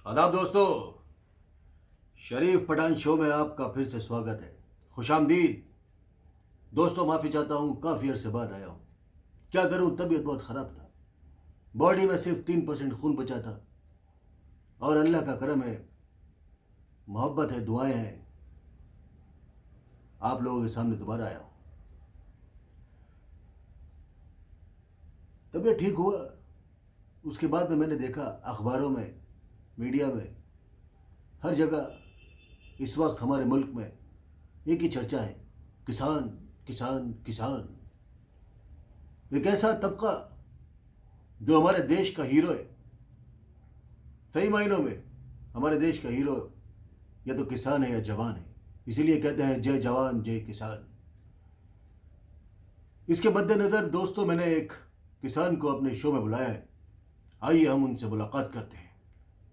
आदाब दोस्तों, शरीफ पठान शो में आपका फिर से स्वागत है। खुशामदीद दोस्तों। माफ़ी चाहता हूँ, काफ़ी अरसे बाद आया हूँ। क्या करूँ, तबीयत बहुत ख़राब था। बॉडी में सिर्फ 3% खून बचा था और अल्लाह का करम है, मोहब्बत है, दुआएं हैं, आप लोगों के सामने दोबारा आया हूँ। तबीयत ठीक हुआ, उसके बाद में मैंने देखा अखबारों में, मीडिया में, हर जगह इस वक्त हमारे मुल्क में एक ही चर्चा है, किसान किसान किसान। एक ऐसा तबका जो हमारे देश का हीरो है। सही मायनों में हमारे देश का हीरो या तो किसान है या जवान है, इसीलिए कहते हैं जय जवान जय किसान। इसके मद्देनज़र दोस्तों, मैंने एक किसान को अपने शो में बुलाया है। आइए हम उनसे मुलाकात करते हैं।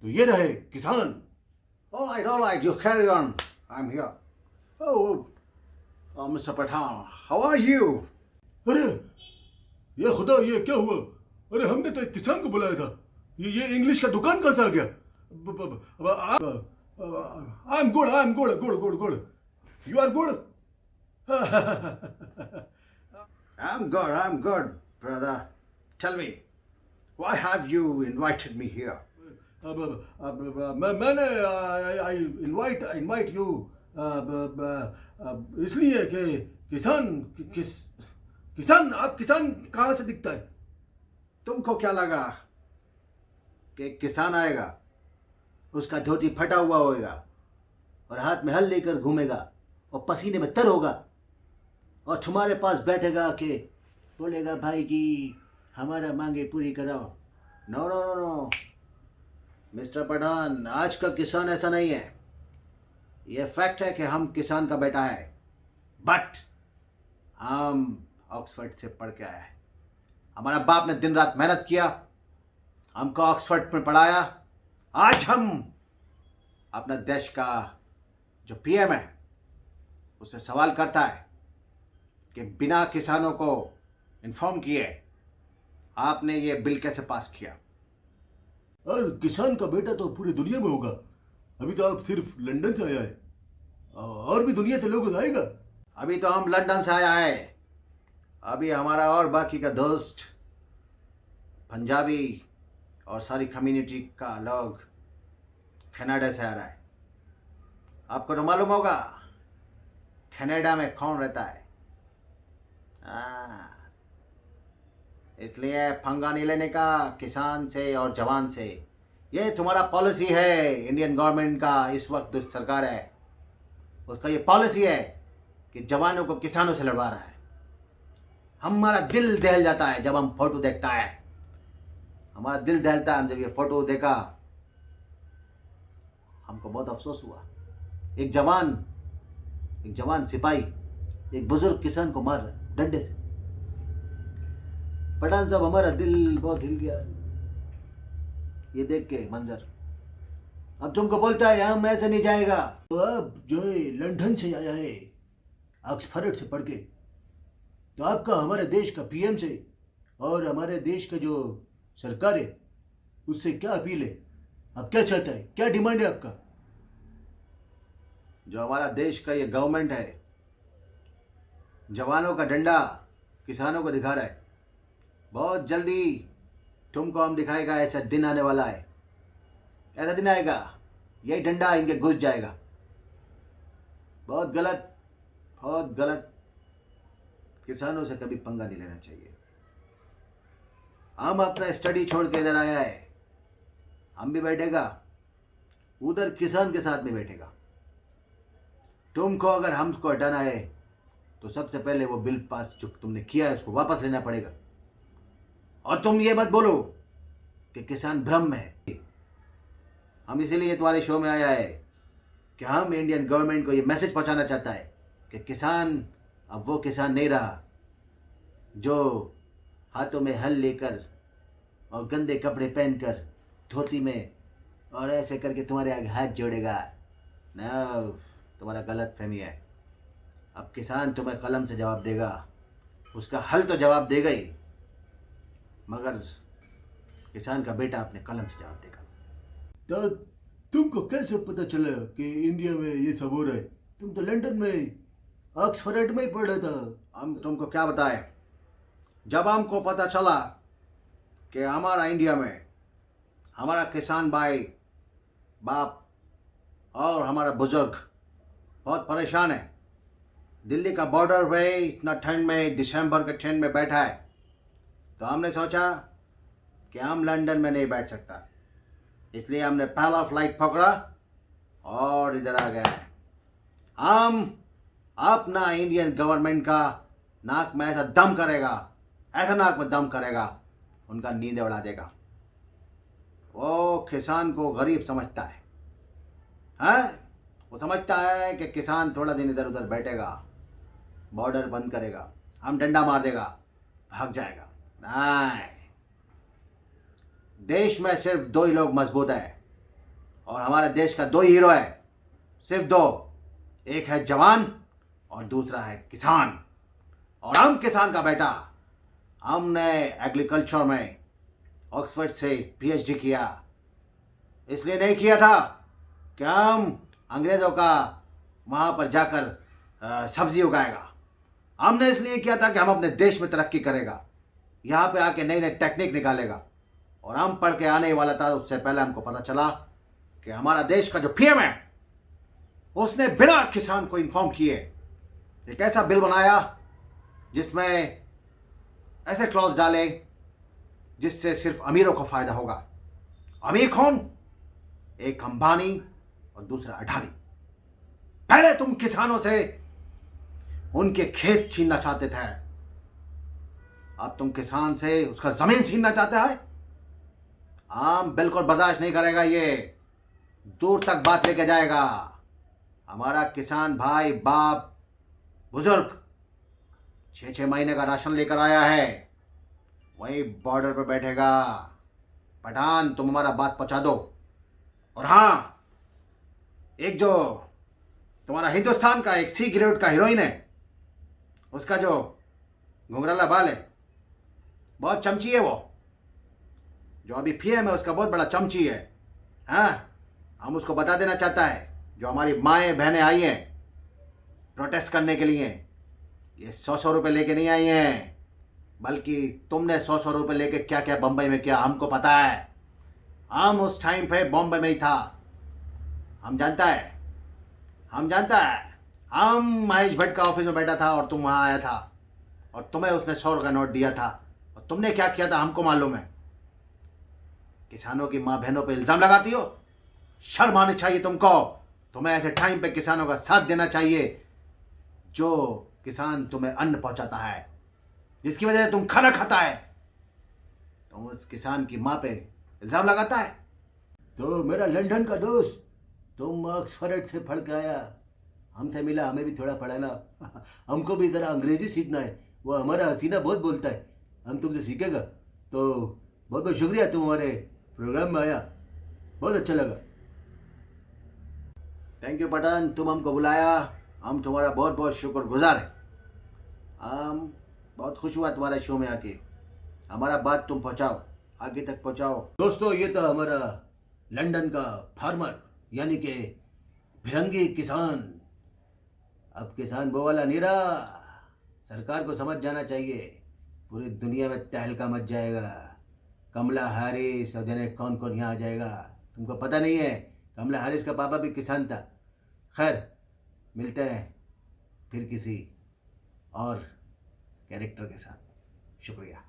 तो ये रहे किसान। All right, you carry on. I'm here. Mr. Pathan, how are you? अरे ये खुदा, ये क्या हुआ? अरे हमने तो एक किसान को बुलाया था। ये इंग्लिश का दुकान कहाँ से आ गया? I am good, good. You are good? I'm good, brother. Tell me, why have you invited me here? मैंने आई इनवाइट यू इसलिए कि किसान आप किसान कहाँ से दिखता है? तुमको क्या लगा कि एक किसान आएगा, उसका धोती फटा हुआ होगा और हाथ में हल लेकर घूमेगा और पसीने में तर होगा और तुम्हारे पास बैठेगा कि बोलेगा भाई जी हमारा मांगे पूरी कराओ? No no no no mister Pathan, आज का किसान ऐसा नहीं है। यह फैक्ट है कि हम किसान का बेटा है, बट हम ऑक्सफोर्ड से पढ़ के आया है। हमारा बाप ने दिन रात मेहनत किया, हमको ऑक्सफोर्ड में पढ़ाया। आज हम अपने देश का जो पीएम है उससे सवाल करता है कि बिना किसानों को इन्फॉर्म किए आपने ये बिल कैसे पास किया? और किसान का बेटा तो पूरी दुनिया में होगा। अभी तो आप सिर्फ लंदन से आया है, और भी दुनिया से लोग आएगा। अभी तो हम लंदन से आया है, अभी हमारा और बाकी का दोस्त पंजाबी और सारी कम्युनिटी का लोग कनाडा से आ रहा है। आपको तो मालूम होगा कनाडा में कौन रहता है। इसलिए पंगा नहीं लेने का किसान से और जवान से। ये तुम्हारा पॉलिसी है, इंडियन गवर्नमेंट का इस वक्त जो सरकार है उसका ये पॉलिसी है कि जवानों को किसानों से लड़वा रहा है। हमारा दिल दहल जाता है जब हम फोटो देखता है, हमारा दिल दहलता है। हम जब ये फोटो देखा हमको बहुत अफसोस हुआ। एक जवान सिपाही एक बुजुर्ग किसान को मार रहा है डंडे से। पठान साहब, हमारा दिल बहुत हिल गया ये देख के मंजर। अब तुमको बोलता है हम ऐसे नहीं जाएगा। तो आप जो है लंदन से आया है, ऑक्सफोर्ड से पढ़ के, तो आपका हमारे देश का पीएम से और हमारे देश का जो सरकार है उससे क्या अपील है? आप क्या चाहता है, क्या डिमांड है आपका? जो हमारा देश का ये गवर्नमेंट है जवानों का डंडा किसानों को दिखा रहा है। बहुत जल्दी तुमको हम दिखाएगा, ऐसा दिन आने वाला है। ऐसा दिन आएगा यही डंडा इनके घुस जाएगा। बहुत गलत, बहुत गलत। किसानों से कभी पंगा नहीं लेना चाहिए। हम अपना स्टडी छोड़ के इधर आया है, हम भी बैठेगा उधर किसान के साथ में बैठेगा। तुमको अगर हमको हटाना है तो सबसे पहले वो बिल पास जो तुमने किया है उसको वापस लेना पड़ेगा। और तुम ये मत बोलो कि किसान भ्रम में है। हम इसीलिए तुम्हारे शो में आया है कि हम इंडियन गवर्नमेंट को ये मैसेज पहुंचाना चाहता है कि किसान अब वो किसान नहीं रहा जो हाथों में हल लेकर और गंदे कपड़े पहनकर धोती में और ऐसे करके तुम्हारे आगे हाथ जोड़ेगा। न, तुम्हारा गलत फहमी है। अब किसान तुम्हें कलम से जवाब देगा, उसका हल तो जवाब देगा ही, मगर किसान का बेटा अपने कलम से जवाब देगा। तो तुमको कैसे पता चला कि इंडिया में ये सब हो रहा है? तुम तो लंदन में ऑक्सफोर्ड में ही पढ़ा था। हम तुमको क्या बताएं? जब हमको पता चला कि हमारा इंडिया में हमारा किसान भाई बाप और हमारा बुजुर्ग बहुत परेशान है, दिल्ली का बॉर्डर पे इतना ठंड में, दिसंबर के ठंड में बैठा है, तो हमने सोचा कि हम लंदन में नहीं बैठ सकता, इसलिए हमने पहला फ्लाइट पकड़ा और इधर आ गए। हम अपना इंडियन गवर्नमेंट का नाक में ऐसा दम करेगा, ऐसा नाक में दम करेगा, उनका नींद उड़ा देगा। वो किसान को गरीब समझता है, हैं? वो समझता है कि किसान थोड़ा दिन इधर उधर बैठेगा, बॉर्डर बंद करेगा, हम डंडा मार देगा, भाग जाएगा। नहीं, देश में सिर्फ दो ही लोग मजबूत है और हमारे देश का दो ही हीरो है, सिर्फ दो, एक है जवान और दूसरा है किसान। और हम किसान का बेटा, हमने एग्रीकल्चर में ऑक्सफोर्ड से पीएचडी किया। इसलिए नहीं किया था कि हम अंग्रेज़ों का वहाँ पर जाकर सब्जी उगाएगा। हमने इसलिए किया था कि हम अपने देश में तरक्की करेगा, यहाँ पे आके नई नई टेक्निक निकालेगा। और हम पढ़ के आने वाला था, उससे पहले हमको पता चला कि हमारा देश का जो पीएम है उसने बिना किसान को इन्फॉर्म किए एक ऐसा बिल बनाया जिसमें ऐसे क्लॉज डाले जिससे सिर्फ अमीरों को फायदा होगा। अमीर कौन? एक अंबानी और दूसरा अडानी। पहले तुम किसानों से उनके खेत छीनना चाहते थे, अब तुम किसान से उसका जमीन छीनना चाहते हैं। हम बिल्कुल बर्दाश्त नहीं करेगा, ये दूर तक बात लेके जाएगा। हमारा किसान भाई बाप बुजुर्ग 6-6 महीने का राशन लेकर आया है, वही बॉर्डर पर बैठेगा। पठान, तुम हमारा बात पहुंचा दो। और हाँ, एक जो तुम्हारा हिंदुस्तान का एक सी ग्रेड का हीरोइन है, उसका जो घुंघराला बाल है, बहुत चमची है वो, जो अभी पीएम है उसका बहुत बड़ा चमची है। हाँ, हम उसको बता देना चाहता है, जो हमारी माएँ बहनें आई हैं प्रोटेस्ट करने के लिए, ये 100-100 रुपये लेके नहीं आई हैं, बल्कि तुमने 100-100 रुपये लेके क्या क्या बम्बई में किया हमको पता है। हम उस टाइम पे बॉम्बे में ही था, हम जानता है। हम महेश भट्ट का ऑफिस में बैठा था और तुम वहाँ आया था और तुम्हें उसने 100 का नोट दिया था और तुमने क्या किया था हमको मालूम है। किसानों की माँ बहनों पे इल्ज़ाम लगाती हो, शर्म आनी चाहिए तुमको। तुम्हें ऐसे टाइम पे किसानों का साथ देना चाहिए, जो किसान तुम्हें अन्न पहुंचाता है, जिसकी वजह से तुम खाना खाता है। तुम उस किसान की माँ पे इल्ज़ाम लगाता है। तो मेरा लंदन का दोस्त, तुम ऑक्सफोर्ड से पढ़ के आया, हमसे मिला, हमें भी थोड़ा पढ़ाना। हमको भी ज़रा अंग्रेज़ी सीखना है। वो हमारा हसीना बहुत बोलता है, हम तुमसे सीखेगा। तो बहुत बहुत शुक्रिया, तुम हमारे प्रोग्राम में आया, बहुत अच्छा लगा। थैंक यू पठान, तुम हमको बुलाया, हम तुम्हारा बहुत बहुत शुक्रगुजार हैं। हम बहुत खुश हुआ तुम्हारे शो में आके। हमारा बात तुम पहुंचाओ, आगे तक पहुंचाओ। दोस्तों, ये था हमारा लंदन का फार्मर, यानी कि भिरंगी किसान। अब किसान वो वाला नहीं रहा, सरकार को समझ जाना चाहिए, पूरी दुनिया में तहलका मच जाएगा। कमला हैरिस और जाने कौन कौन यहाँ आ जाएगा, तुमको पता नहीं है। कमला हैरिस का पापा भी किसान था। खैर, मिलते हैं फिर किसी और कैरेक्टर के साथ। शुक्रिया।